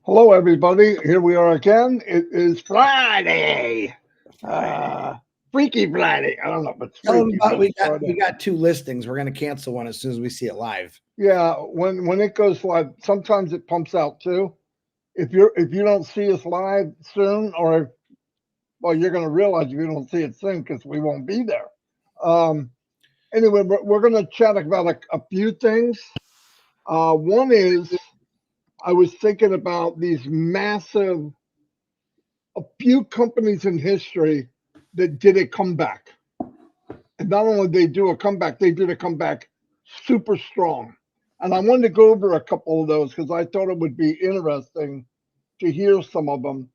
Hello, everybody. Here we are again. It is Friday. Friday. Freaky Friday. I don't know, but it's Tell them freaky. about But we it's got Friday. we got two listings. We're gonna cancel one as soon as we see it live. Yeah, when it goes live, sometimes it pumps out too. If you don't see us live soon, well, you're going to realize if you don't see it soon because we won't be there. Um, anyway, we're going to chat about a few things. One is I was thinking about these massive, a few companies in history that did a comeback. And not only they do a comeback, they did a comeback super strong. And I wanted to go over a couple of those because I thought it would be interesting to hear some of them,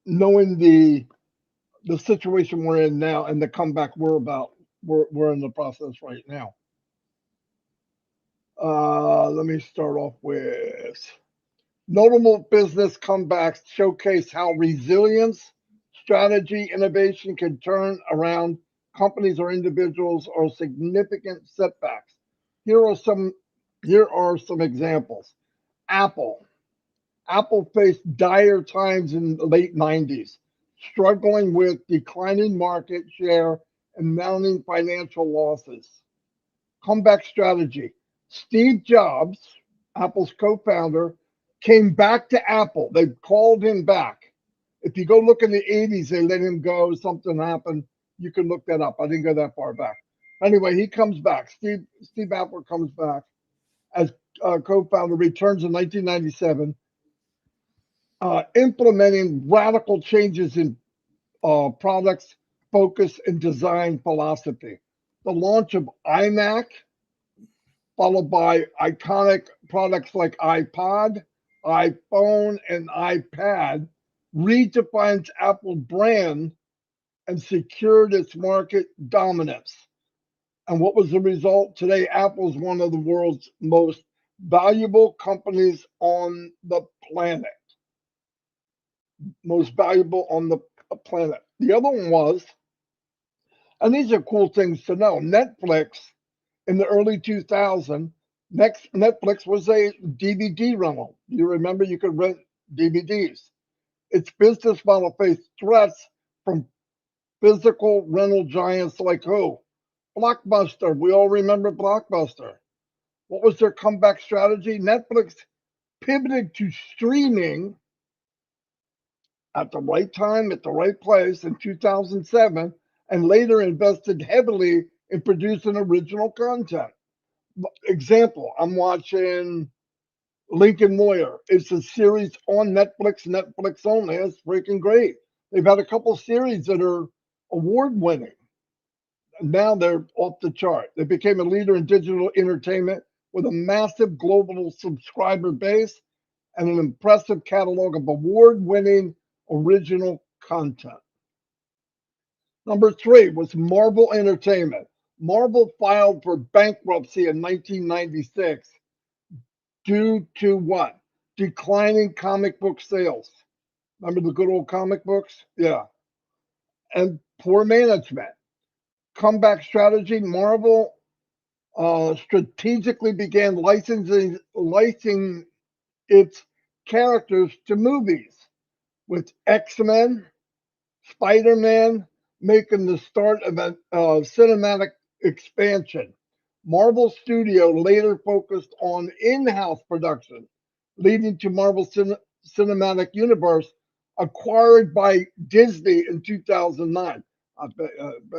knowing the situation we're in now and the comeback we're in the process right now. Let me start off with notable business comebacks showcase how resilience, strategy, innovation can turn around companies or individuals or significant setbacks. Here are some here are some examples. Apple. Apple faced dire times in the late 90s, struggling with declining market share and mounting financial losses. Comeback strategy. Steve Jobs, Apple's co founder, came back to Apple. They called him back. If you go look in the 80s, they let him go. Something happened. You can look that up. I didn't go that far back. Anyway, he comes back. Steve Apple comes back as co founder, returns in 1997, implementing radical changes in products, focus, and design philosophy. The launch of iMac, followed by iconic products like iPod, iPhone, and iPad, redefines Apple's brand and secured its market dominance. And what was the result? Today, Apple is one of the world's most valuable companies on the planet. Most valuable on the planet. The other one was, and these are cool things to know, Netflix in the early 2000s, Netflix was a DVD rental. You remember you could rent DVDs. Its business model faced threats from physical rental giants like who? Blockbuster. We all remember Blockbuster. What was their comeback strategy? Netflix pivoted to streaming at the right time, at the right place in 2007, and later invested heavily in producing original content. Example, I'm watching Lincoln Lawyer. It's a series on Netflix only. It's freaking great. They've had a couple series that are award winning. Now they're off the chart. They became a leader in digital entertainment with a massive global subscriber base and an impressive catalog of award winning original content. Number three was Marvel Entertainment. Marvel filed for bankruptcy in 1996 due to what? Declining comic book sales. Remember the good old comic books? Yeah. And poor management. Comeback strategy. Marvel strategically began licensing its characters to movies with X-Men, Spider-Man making the start of a cinematic expansion. Marvel Studio later focused on in-house production, leading to Marvel Cinematic Universe acquired by Disney in 2009. I bet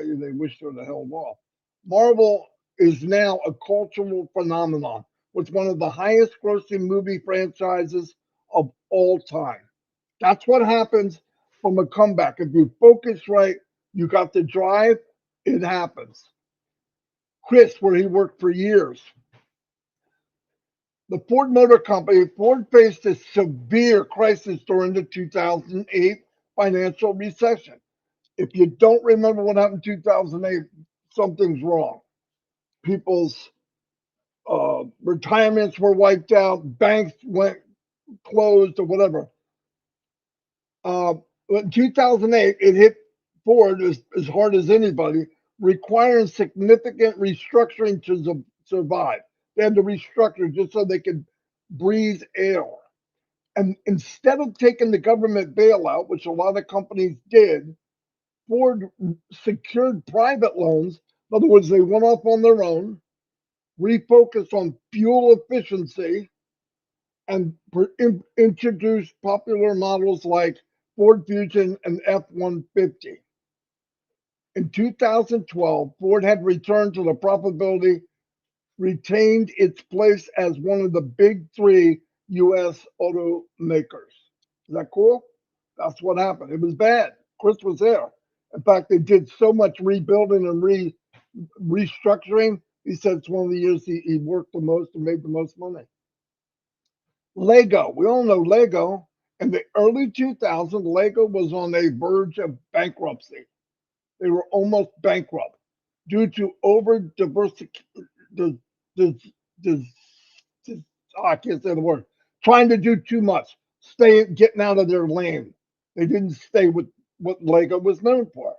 you they wish they would have held off. Marvel is now a cultural phenomenon with one of the highest grossing movie franchises of all time. That's what happens from a comeback. If you focus right, you got the drive, it happens. Chris, where he worked for years, the Ford Motor Company, Ford faced a severe crisis during the 2008 financial recession. If you don't remember what happened in 2008, something's wrong. People's retirements were wiped out, banks went closed or whatever. In 2008, it hit Ford as hard as anybody, requiring significant restructuring to survive. They had to restructure just so they could breathe air. And instead of taking the government bailout, which a lot of companies did, Ford secured private loans. In other words, they went off on their own, refocused on fuel efficiency, and introduced popular models like Ford Fusion and F-150. In 2012, Ford had returned to the profitability, retained its place as one of the big three U.S. automakers. Is that cool? That's what happened. It was bad. Chris was there. In fact, they did so much rebuilding and restructuring. He said it's one of the years he worked the most and made the most money. Lego. We all know Lego. In the early 2000s, Lego was on a verge of bankruptcy. They were almost bankrupt due to over diversity. I can't say the word. Trying to do too much, getting out of their lane. They didn't stay with what Lego was known for,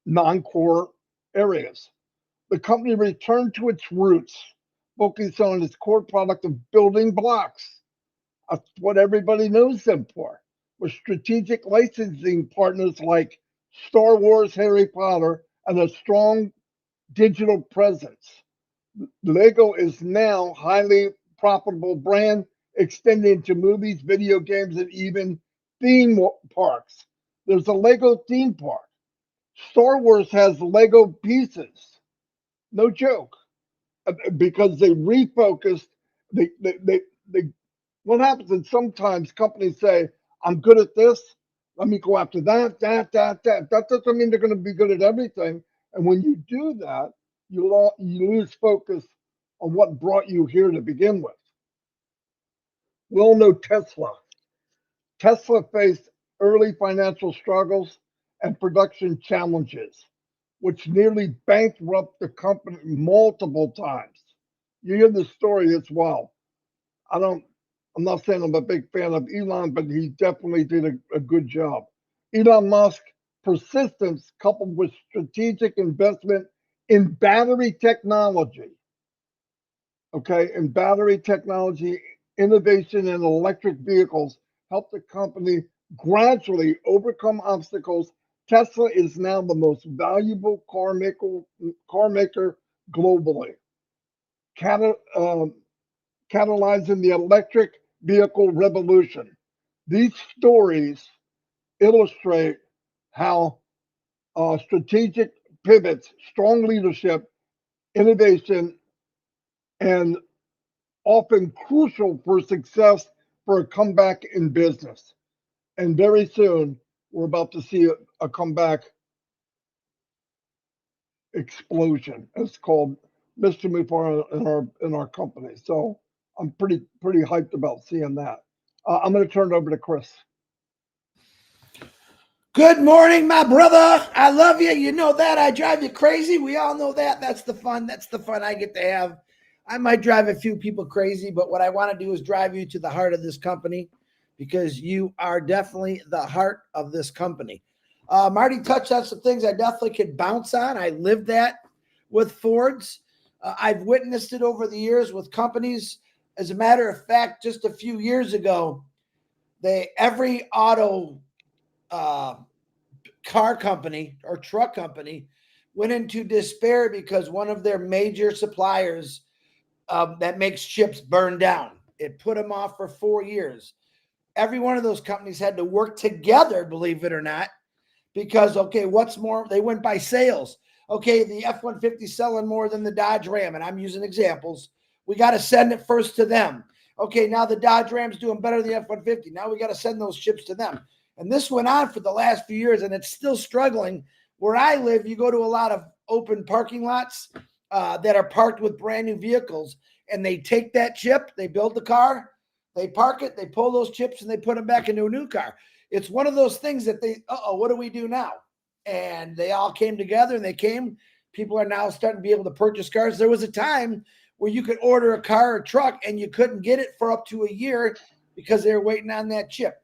non-core areas. The company returned to its roots, focused on its core product of building blocks. That's what everybody knows them for, with strategic licensing partners like Star Wars, Harry Potter, and a strong digital presence. Lego is now highly profitable brand, extending to movies, video games, and even theme parks. There's a Lego theme park. Star Wars has Lego pieces. No joke. Because they refocused. They what happens is sometimes companies say, I'm good at this. Let me go after that. That doesn't mean they're going to be good at everything. And when you do that, you lose focus on what brought you here to begin with. We all know Tesla. Tesla faced early financial struggles and production challenges, which nearly bankrupted the company multiple times. You hear the story as well. I'm not saying I'm a big fan of Elon, but he definitely did a good job. Elon Musk persistence coupled with strategic investment in battery technology. Okay, in battery technology, innovation in electric vehicles helped the company gradually overcome obstacles. Tesla is now the most valuable car maker globally, catalyzing the electric vehicle revolution. These stories illustrate how strategic pivots, strong leadership, innovation, and often crucial for success for a comeback in business. And very soon, we're about to see a comeback explosion. It's called Mr. Mufar in our company. So I'm pretty hyped about seeing that. I'm going to turn it over to Chris. Good morning, my brother. I love you. You know that. I drive you crazy. We all know that. That's the fun. That's the fun I get to have. I might drive a few people crazy, but what I want to do is drive you to the heart of this company, because you are definitely the heart of this company. Marty touched on some things I definitely could bounce on. I lived that with Fords. I've witnessed it over the years with companies. As a matter of fact, just a few years ago, every auto car company or truck company went into despair because one of their major suppliers that makes chips burned down. It put them off for 4 years. Every one of those companies had to work together, believe it or not, because, okay, what's more? They went by sales. Okay, the F-150 selling more than the Dodge Ram, and I'm using examples. We got to send it first to them. Okay, now the Dodge Ram's doing better than the F-150. Now we got to send those chips to them. And this went on for the last few years, and it's still struggling. Where I live, you go to a lot of open parking lots that are parked with brand new vehicles, and they take that chip, they build the car, they park it, they pull those chips, and they put them back into a new car. It's one of those things that what do we do now? And they all came together, and people are now starting to be able to purchase cars. There was a time where you could order a car or truck, and you couldn't get it for up to a year because they were waiting on that chip.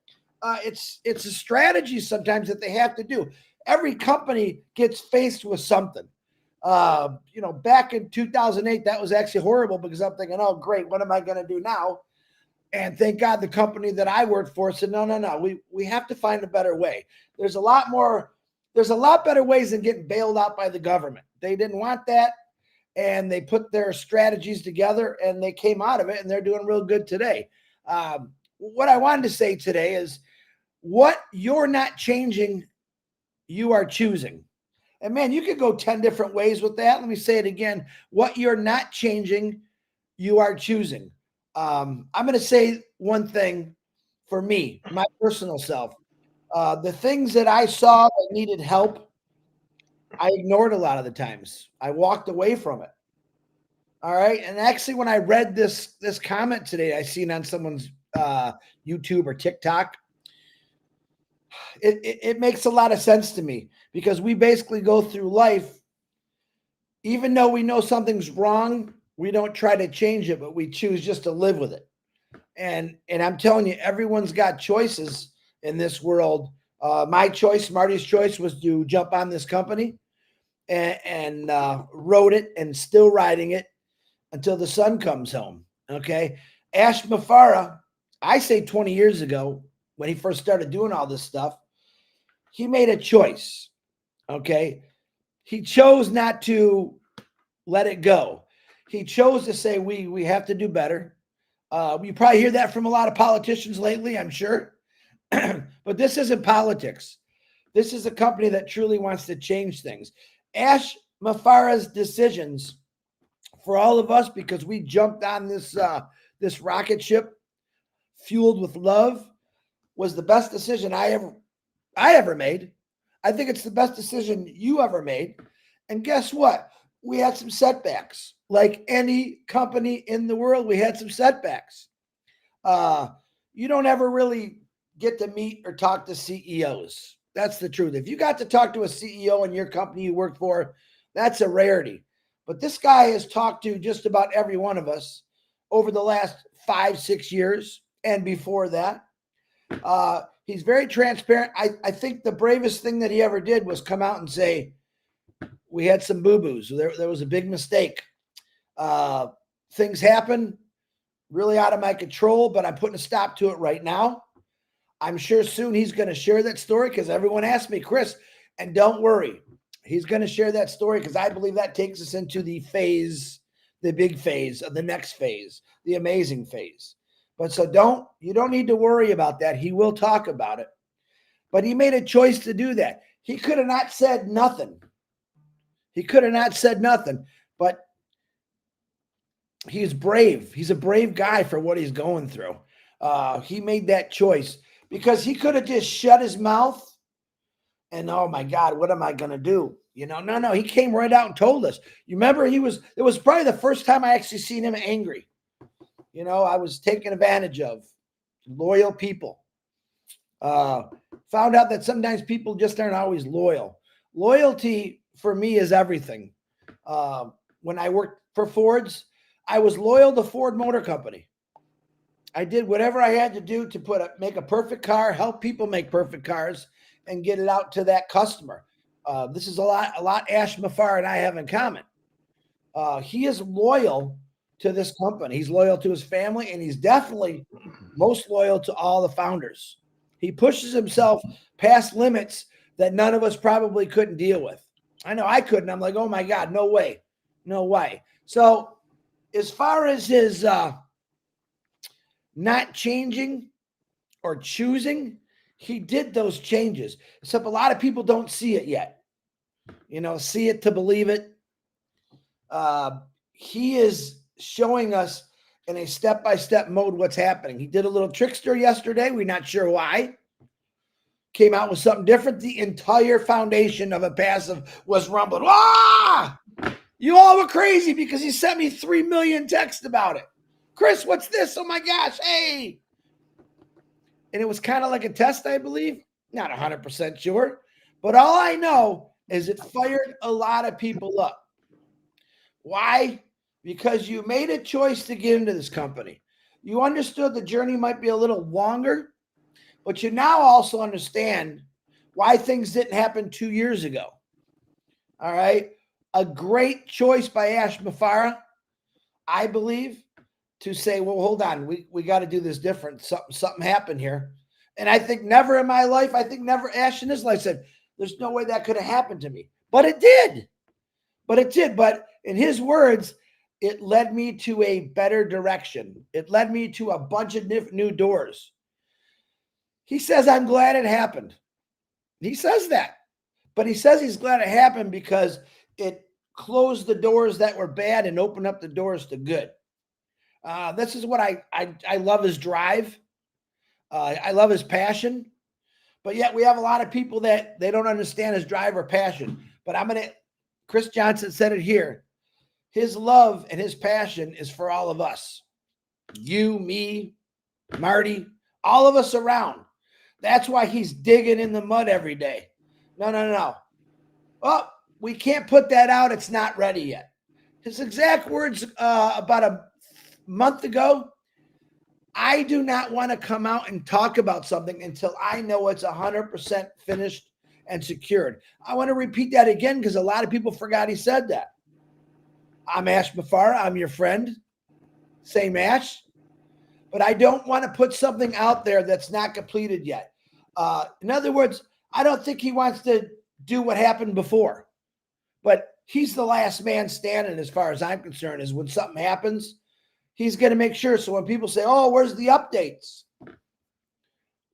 It's a strategy sometimes that they have to do. Every company gets faced with something. Back in 2008, that was actually horrible because I'm thinking, oh, great, what am I going to do now? And thank God the company that I worked for said, no, we have to find a better way. There's a lot better ways than getting bailed out by the government. They didn't want that. And they put their strategies together and they came out of it and they're doing real good today. What I wanted to say today is what you're not changing, you are choosing. And man, you could go 10 different ways with that. Let me say it again. What you're not changing, you are choosing. I'm going to say one thing for me, my personal self. The things that I saw that needed help, I ignored a lot of the times. I walked away from it. All right. And actually, when I read this comment today, I seen on someone's YouTube or TikTok, it makes a lot of sense to me because we basically go through life, even though we know something's wrong, we don't try to change it, but we choose just to live with it. And I'm telling you, everyone's got choices in this world. My choice, Marty's choice, was to jump on this company and rode it and still riding it until the sun comes home. Okay. Ash Mafara, I say 20 years ago, when he first started doing all this stuff, he made a choice. Okay. He chose not to let it go. He chose to say, we have to do better. You probably hear that from a lot of politicians lately, I'm sure. But this isn't politics. This is a company that truly wants to change things. Ash Mafara's decisions for all of us, because we jumped on this rocket ship fueled with love, was the best decision I ever made. I think it's the best decision you ever made. And guess what? We had some setbacks. Like any company in the world, we had some setbacks. You don't ever really get to meet or talk to CEOs. That's the truth. If you got to talk to a CEO in your company you work for, that's a rarity. But this guy has talked to just about every one of us over the last 5-6 years and before that. He's very transparent. I think the bravest thing that he ever did was come out and say, we had some boo-boos. There was a big mistake. Things happen really out of my control, but I'm putting a stop to it right now. I'm sure soon he's going to share that story because everyone asked me, Chris, and don't worry, he's going to share that story because I believe that takes us into the big phase of the next phase, the amazing phase. But so you don't need to worry about that. He will talk about it. But he made a choice to do that. He could have not said nothing. But he's brave. He's a brave guy for what he's going through. He made that choice because he could have just shut his mouth and, oh my God, what am I going to do? No, he came right out and told us. You remember it was probably the first time I actually seen him angry. I was taken advantage of. Loyal people. Found out that sometimes people just aren't always loyal. Loyalty for me is everything. When I worked for Ford's, I was loyal to Ford Motor Company. I did whatever I had to do to make a perfect car, help people make perfect cars, and get it out to that customer. This is a lot Ash Mafar and I have in common. He is loyal to this company. He's loyal to his family, and he's definitely most loyal to all the founders. He pushes himself past limits that none of us probably couldn't deal with. I know I couldn't. I'm like, oh my God, no way. So as far as his not changing or choosing, he did those changes. Except a lot of people don't see it yet. See it to believe it. He is showing us in a step-by-step mode what's happening. He did a little trickster yesterday. We're not sure why. Came out with something different. The entire foundation of a passive was rumbling. Ah! You all were crazy because he sent me 3 million texts about it. Chris, what's this? Oh my gosh, hey. And it was kind of like a test, I believe. Not 100% sure. But all I know is it fired a lot of people up. Why? Because you made a choice to get into this company. You understood the journey might be a little longer, but you now also understand why things didn't happen 2 years ago. All right. A great choice by Ash Mafara, I believe. to say, well, hold on, we got to do this different. Something happened here. And I think never in my life, never Ash in his life said, there's no way that could have happened to me. But it did. But in his words, it led me to a better direction. It led me to a bunch of new doors. He says, I'm glad it happened. He says that. But he says he's glad it happened because it closed the doors that were bad and opened up the doors to good. This is what I love his drive. I love his passion. But yet we have a lot of people that they don't understand his drive or passion. But Chris Johnson said it here. His love and his passion is for all of us. You, me, Marty, all of us around. That's why he's digging in the mud every day. No. Well, we can't put that out. It's not ready yet. His exact words about a month ago, I do not want to come out and talk about something until I know it's 100% finished and secured. I want to repeat that again because a lot of people forgot he said that. I'm Ash Mafara. I'm your friend. Same Ash. But I don't want to put something out there that's not completed yet. In other words, I don't think he wants to do what happened before. But he's the last man standing as far as I'm concerned, is when something happens, he's going to make sure. So when people say, oh, where's the updates?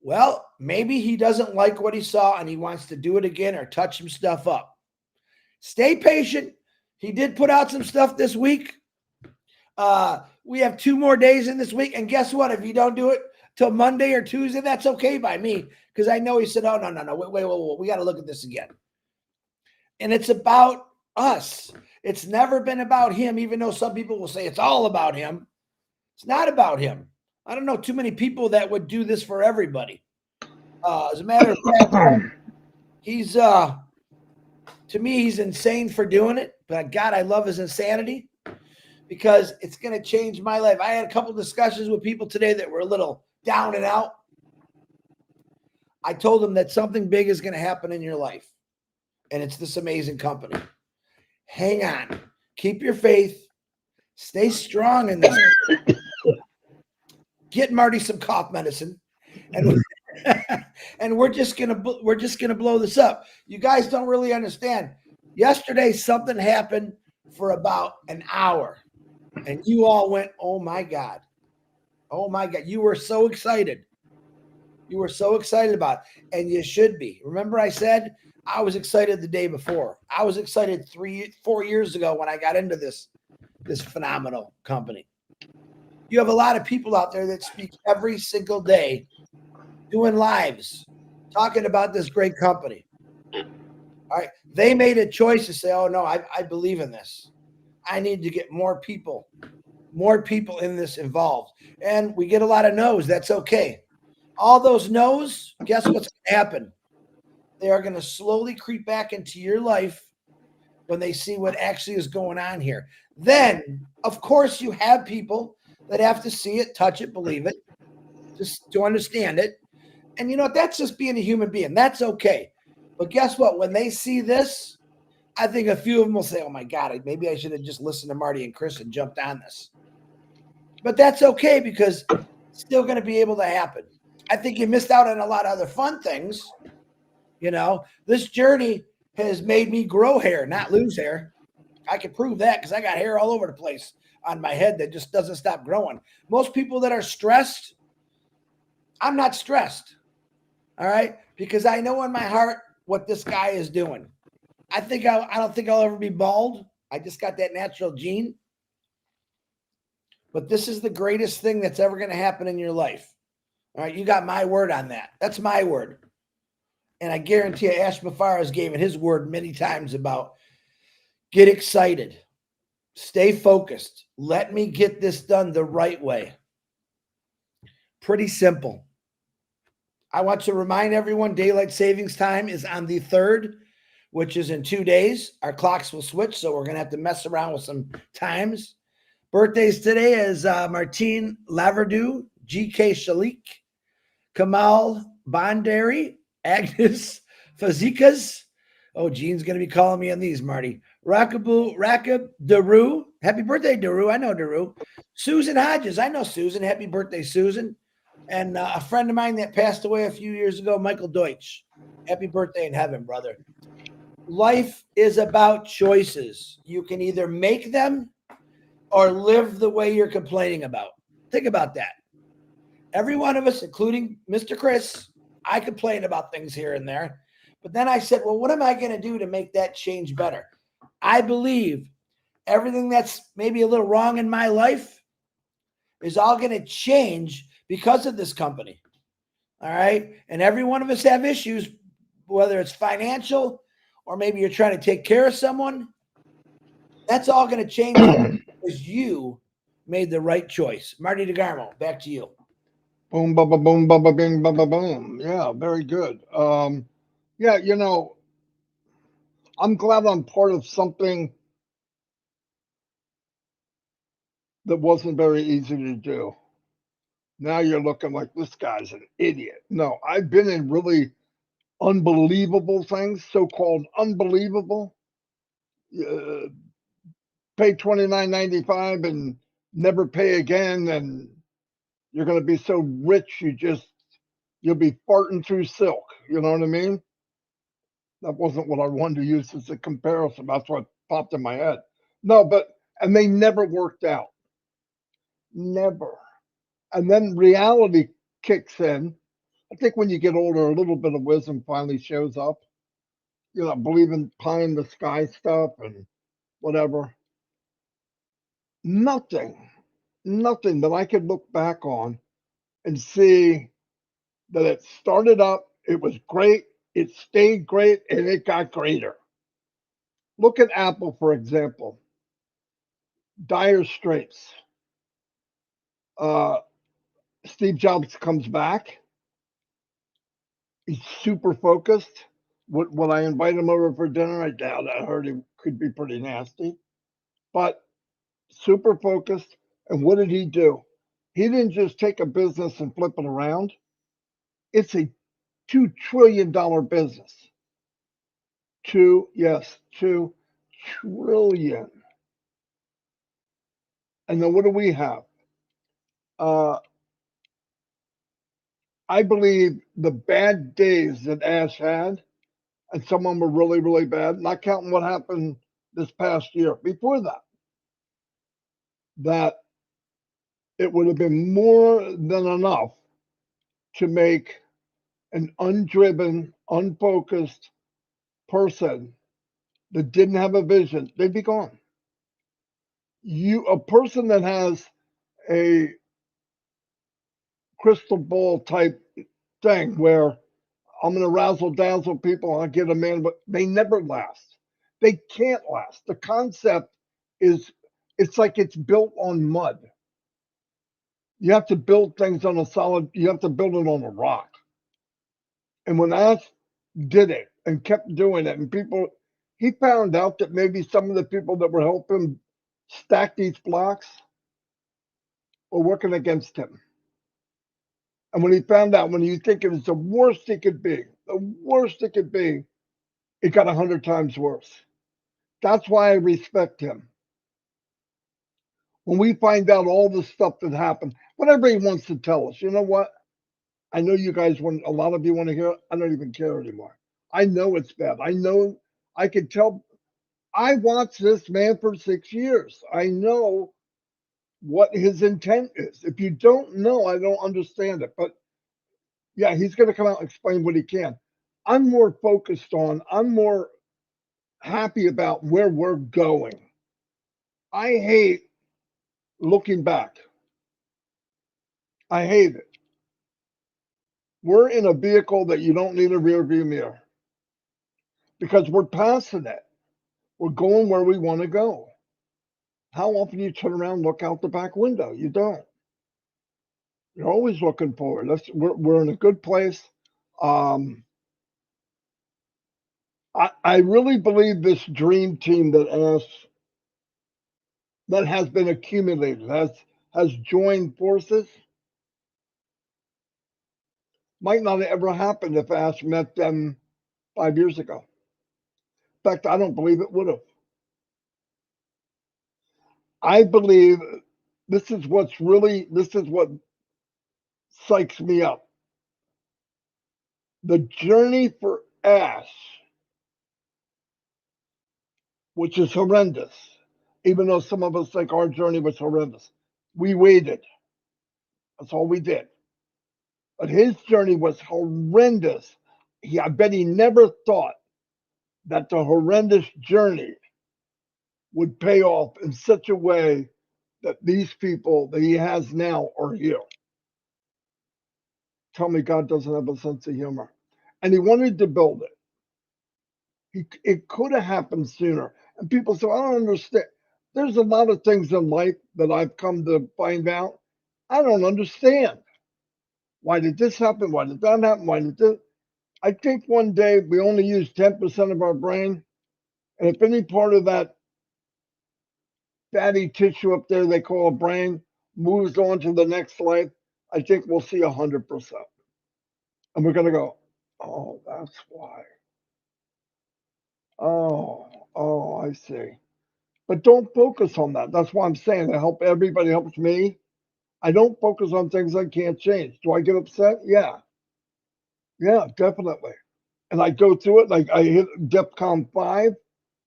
Well, maybe he doesn't like what he saw and he wants to do it again or touch some stuff up. Stay patient. He did put out some stuff this week. We have 2 more days in this week. And guess what? If you don't do it till Monday or Tuesday, that's okay by me. Because I know he said, oh, no. Wait. We got to look at this again. And it's about us. It's never been about him, even though some people will say it's all about him. It's not about him. I don't know too many people that would do this for everybody. As a matter of fact, he's, to me, he's insane for doing it. But God, I love his insanity because it's going to change my life. I had a couple discussions with people today that were a little down and out. I told them that something big is going to happen in your life. And it's this amazing company. Hang on. Keep your faith. Stay strong in this. Get Marty some cough medicine. And and we're just gonna blow this up. You guys don't really understand. Yesterday, something happened for about an hour. And you all went, oh my God. Oh my God. You were so excited. You were so excited about it. And you should be. Remember I said I was excited the day before. I was excited 4 years ago when I got into this phenomenal company. You have a lot of people out there that speak every single day, doing lives, talking about this great company. All right. They made a choice to say, oh no, I believe in this. I need to get more people in this involved. And we get a lot of no's. That's okay. All those no's, guess what's going to happen? They are going to slowly creep back into your life when they see what actually is going on here. Then, of course, you have people that have to see it, touch it, believe it, just to understand it. And you know what? That's just being a human being. That's okay. But guess what? When they see this, I think a few of them will say, oh my God, maybe I should have just listened to Marty and Chris and jumped on this. But that's okay because it's still going to be able to happen. I think you missed out on a lot of other fun things. You know, this journey has made me grow hair, not lose hair. I can prove that because I got hair all over the place on my head that just doesn't stop growing. Most people that are stressed, I'm not stressed. All right. Because I know in my heart what this guy is doing. I don't think I'll ever be bald. I just got that natural gene. But this is the greatest thing that's ever going to happen in your life. All right. You got my word on that. That's my word. And I guarantee you, Ash Mafara has given his word many times about get excited, stay focused. Let me get this done the right way. Pretty simple. I want to remind everyone daylight savings time is on the 3rd, which is in 2 days. Our clocks will switch, so we're going to have to mess around with some times. Birthdays today is Martine Laverdew, G.K. Shalik, Kamal Bondary, Agnes Fazikas. Oh, Gene's going to be calling me on these, Marty. Rakab Daru. Happy birthday, Daru. I know Daru. Susan Hodges. I know Susan. Happy birthday, Susan. And a friend of mine that passed away a few years ago, Michael Deutsch. Happy birthday in heaven, brother. Life is about choices. You can either make them or live the way you're complaining about. Think about that. Every one of us, including Mr. Chris, I complain about things here and there. But then I said, well, what am I going to do to make that change better? I believe everything that's maybe a little wrong in my life is all going to change because of this company. All right. And every one of us have issues, whether it's financial or maybe you're trying to take care of someone. That's all going to change because you made the right choice. Marty DeGarmo, back to you. Boom, ba ba boom, ba ba bing, ba ba boom. Yeah, very good. Yeah, I'm glad I'm part of something that wasn't very easy to do. Now you're looking like this guy's an idiot. No, I've been in really unbelievable things, so-called unbelievable. Uh, Pay $29.95 and never pay again, and you're going to be so rich you'll be farting through silk. You know what I mean? That wasn't what I wanted to use as a comparison. That's what popped in my head. No, and they never worked out. Never. And then reality kicks in. I think when you get older, a little bit of wisdom finally shows up. Believing pie in the sky stuff and whatever. Nothing, nothing that I could look back on and see that it started up, it was great, it stayed great, and it got greater. Look at Apple, for example. Dire straits. Uh, Steve Jobs comes back. He's super focused. Would I invite him over for dinner? I doubt. I heard he could be pretty nasty, but super focused. And what did he do? He didn't just take a business and flip it around. It's a $2 trillion business. Yes, 2 trillion. And then what do we have? Uh, I believe the bad days that Ash had, and some of them were really, really bad, not counting what happened this past year. Before that it would have been more than enough to make an undriven, unfocused person that didn't have a vision, they'd be gone. A person that has a crystal ball type thing where I'm going to razzle dazzle people, I'll get them in, but they never last. They can't last. The concept is, it's like it's built on mud. You have to build things on you have to build it on a rock. And when Ash did it and kept doing it, and he found out that maybe some of the people that were helping stack these blocks were working against him. And when he found out, when you think it was the worst it could be, it got 100 times worse. That's why I respect him. When we find out all the stuff that happened, what everybody wants to tell us, you know what? I know you guys want, a lot of you want to hear it. I don't even care anymore. I know it's bad. I can tell. I watched this man for 6 years. I know what his intent is. If you don't know, I don't understand it. But yeah, he's going to come out and explain what he can. I'm more happy about where we're going. I hate looking back. I hate it. We're in a vehicle that you don't need a rear view mirror because we're passing it. We're going where we want to go. How often you turn around and look out the back window? You don't. You're always looking forward. We're in a good place. Um, I really believe this dream team that has been accumulated, has joined forces, might not have ever happened if Ash met them 5 years ago. In fact, I don't believe it would have. I believe this is what psychs me up. The journey for Ash, which is horrendous, even though some of us think our journey was horrendous. We waited. That's all we did. But his journey was horrendous. I bet he never thought that the horrendous journey would pay off in such a way that these people that he has now are here. Tell me God doesn't have a sense of humor. And he wanted to build it. It could have happened sooner. And people say, I don't understand. There's a lot of things in life that I've come to find out. I don't understand. Why did this happen? Why did that happen? Why did this? I think one day we only use 10% of our brain. And if any part of that fatty tissue up there they call a brain moves on to the next life, I think we'll see 100%. And we're going to go, oh, that's why. Oh, I see. But don't focus on that. That's why I'm saying I help everybody helps me. I don't focus on things I can't change. Do I get upset? Yeah. Yeah, definitely. And I go through it like I hit DEFCON 5,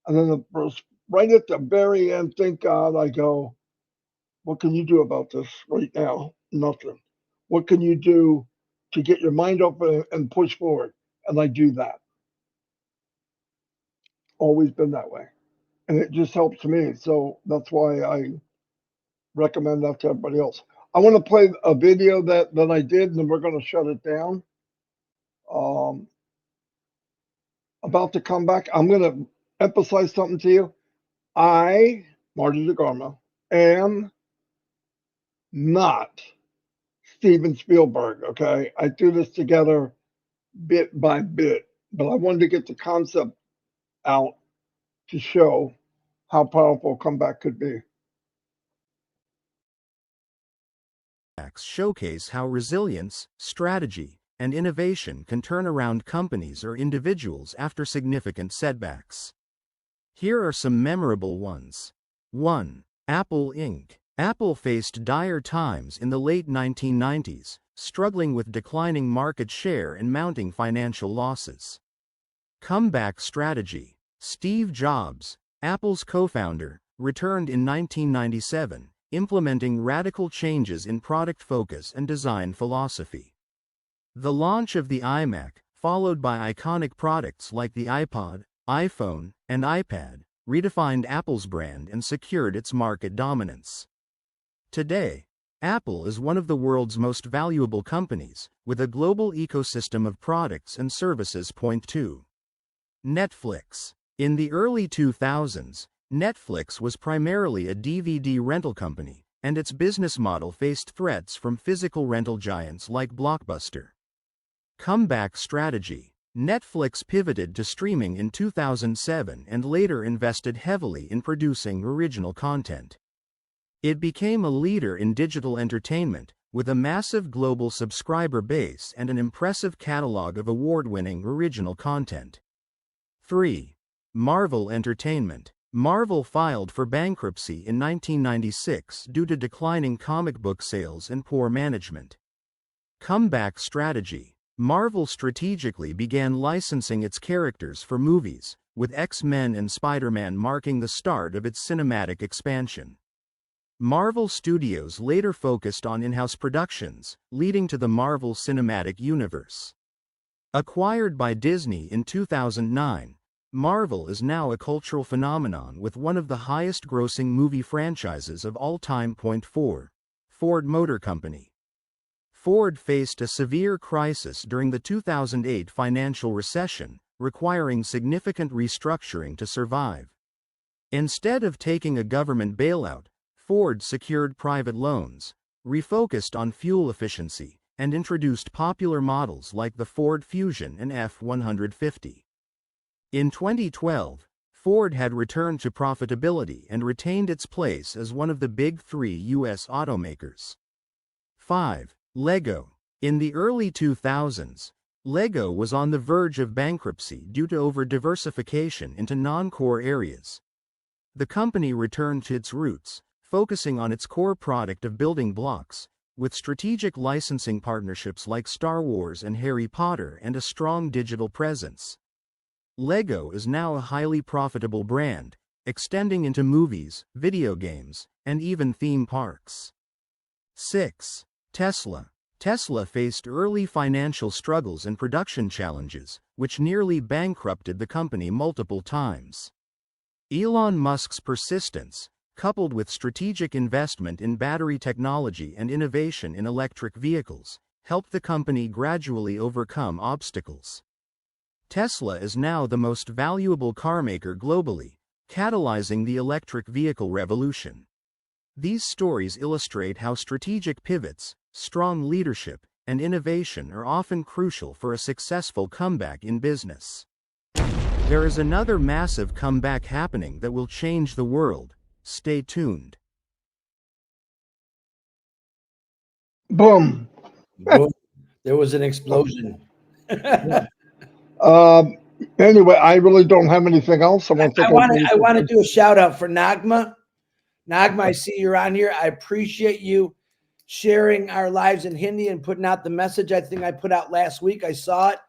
and then the first, right at the very end, thank God, I go, what can you do about this right now? Nothing. What can you do to get your mind up and push forward? And I do that. Always been that way. And it just helps me. So that's why I recommend that to everybody else. I want to play a video that I did, and then we're going to shut it down. About the comeback, I'm going to emphasize something to you. I, Marty DeGarmo, am not Steven Spielberg, okay? I threw this together bit by bit, but I wanted to get the concept out to show how powerful a comeback could be. Showcase how resilience, strategy, and innovation can turn around companies or individuals after significant setbacks. Here are some memorable ones. 1. Apple Inc. Apple faced dire times in the late 1990s, struggling with declining market share and mounting financial losses. Comeback strategy. Steve Jobs, Apple's co-founder, returned in 1997, implementing radical changes in product focus and design philosophy. The launch of the iMac, followed by iconic products like the iPod, iPhone, and iPad, redefined Apple's brand and secured its market dominance. Today, Apple is one of the world's most valuable companies, with a global ecosystem of products and services. 2. Netflix. In the early 2000s, Netflix was primarily a DVD rental company, and its business model faced threats from physical rental giants like Blockbuster. Comeback strategy. Netflix pivoted to streaming in 2007 and later invested heavily in producing original content. It became a leader in digital entertainment, with a massive global subscriber base and an impressive catalog of award-winning original content. 3. Marvel Entertainment. Marvel filed for bankruptcy in 1996 due to declining comic book sales and poor management. Comeback strategy. Marvel strategically began licensing its characters for movies, with X-Men and Spider-Man marking the start of its cinematic expansion. Marvel Studios later focused on in-house productions, leading to the Marvel Cinematic Universe. Acquired by Disney in 2009, Marvel is now a cultural phenomenon with one of the highest-grossing movie franchises of all time. 4. Ford Motor Company. Ford faced a severe crisis during the 2008 financial recession, requiring significant restructuring to survive. Instead of taking a government bailout, Ford secured private loans, refocused on fuel efficiency, and introduced popular models like the Ford Fusion and F-150. In 2012, Ford had returned to profitability and retained its place as one of the big three U.S. automakers. 5. Lego. In the early 2000s, Lego was on the verge of bankruptcy due to over-diversification into non-core areas. The company returned to its roots, focusing on its core product of building blocks, with strategic licensing partnerships like Star Wars and Harry Potter and a strong digital presence. LEGO is now a highly profitable brand, extending into movies, video games, and even theme parks. 6. Tesla. Tesla faced early financial struggles and production challenges, which nearly bankrupted the company multiple times. Elon Musk's persistence, coupled with strategic investment in battery technology and innovation in electric vehicles, helped the company gradually overcome obstacles. Tesla is now the most valuable carmaker globally, catalyzing the electric vehicle revolution. These stories illustrate how strategic pivots, strong leadership, and innovation are often crucial for a successful comeback in business. There is another massive comeback happening that will change the world. Stay tuned. Boom. Boom. There was an explosion. Anyway, I really don't have anything else. I want to do a shout out for Nagma. Nagma, I see you're on here. I appreciate you sharing our lives in Hindi and putting out the message. I think I put out last week. I saw it.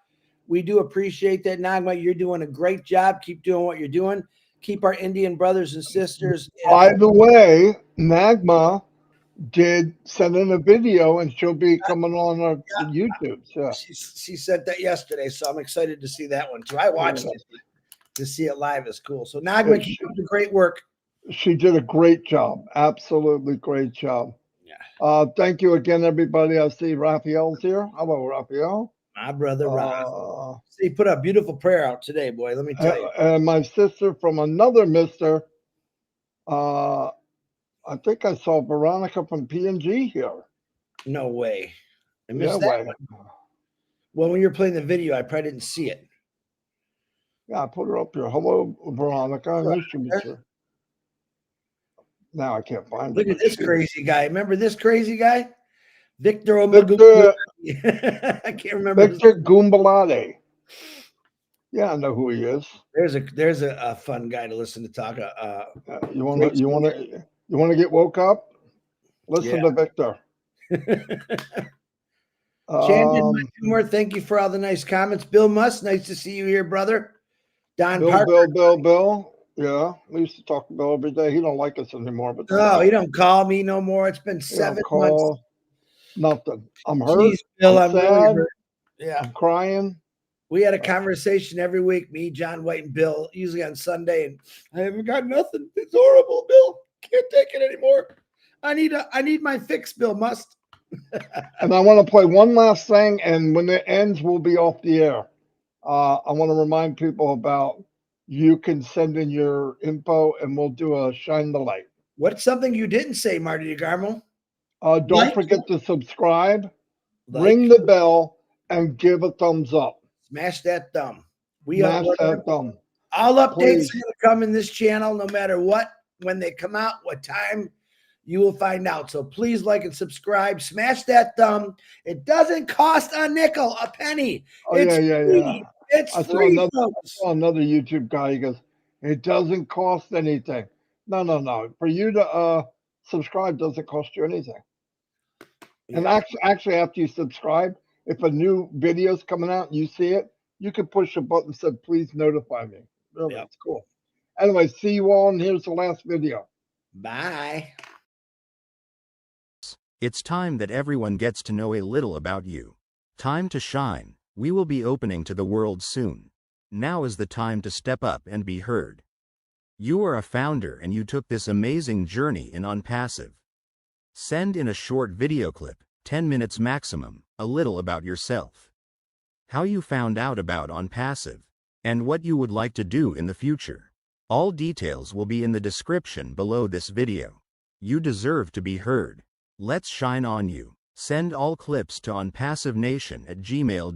We do appreciate that, Nagma. You're doing a great job. Keep doing what you're doing. Keep our Indian brothers and sisters. By the way, Nagma did send in a video, and she'll be coming on our YouTube. So. She said that yesterday, so I'm excited to see that one too. I watched it. To see it live is cool. So Nagma, keep up the great work. She did a great job. Absolutely great job. Yeah. Thank you again, everybody. I see Raphael's here. Hello, Raphael. My brother, Rob. He put a beautiful prayer out today, boy. Let me tell you. And my sister from another mister. I think I saw Veronica from PNG here. No way. I missed that one. Well, when you were playing the video, I probably didn't see it. Yeah, I put her up here. Hello, Veronica. Nice to meet you. Now I can't find her. Look at this crazy guy. Remember this crazy guy? Victor I can't remember. Victor Goombalade. Yeah, I know who he is. There's a fun guy to listen to talk. You want to get woke up? Listen to Victor. Chandler, thank you for all the nice comments. Bill Musk, nice to see you here, brother. Don Parker. Bill. Yeah, we used to talk to Bill every day. He don't like us anymore. But no, he don't call me no more. It's been 7 months. Nothing. I'm hurt. Jeez, Bill, I'm sad. really hurt. Yeah, I'm crying. We had a conversation every week, me, John White, and Bill, usually on Sunday, and I haven't got nothing. It's horrible, Bill. Can't take it anymore. I need my fix, Bill Must. And I want to play one last thing, and when it ends, we'll be off the air. I want to remind people about you can send in your info, and we'll do a shine the light. What's something you didn't say, Marty DeGarmo? Don't forget to subscribe, ring the bell, and give a thumbs up. Smash that thumb. Smash that thumb. All updates are going to come in this channel, no matter what, when they come out, what time, you will find out. So please like and subscribe. Smash that thumb. It doesn't cost a nickel, a penny. It's free. It's free. I saw another YouTube guy. He goes, it doesn't cost anything. No. For you to subscribe doesn't cost you anything. Yeah. And actually, after you subscribe, if a new video is coming out and you see it, you can push a button that said, please notify me. Really, it's cool. Anyway, see you all, and here's the last video. Bye. It's time that everyone gets to know a little about you. Time to shine. We will be opening to the world soon. Now is the time to step up and be heard. You are a founder and you took this amazing journey in ONPASSIVE. Send in a short video clip, 10 minutes maximum, a little about yourself. How you found out about ONPASSIVE, and what you would like to do in the future. All details will be in the description below this video. You deserve to be heard. Let's shine on you. Send all clips to onpassivenation@gmail.com.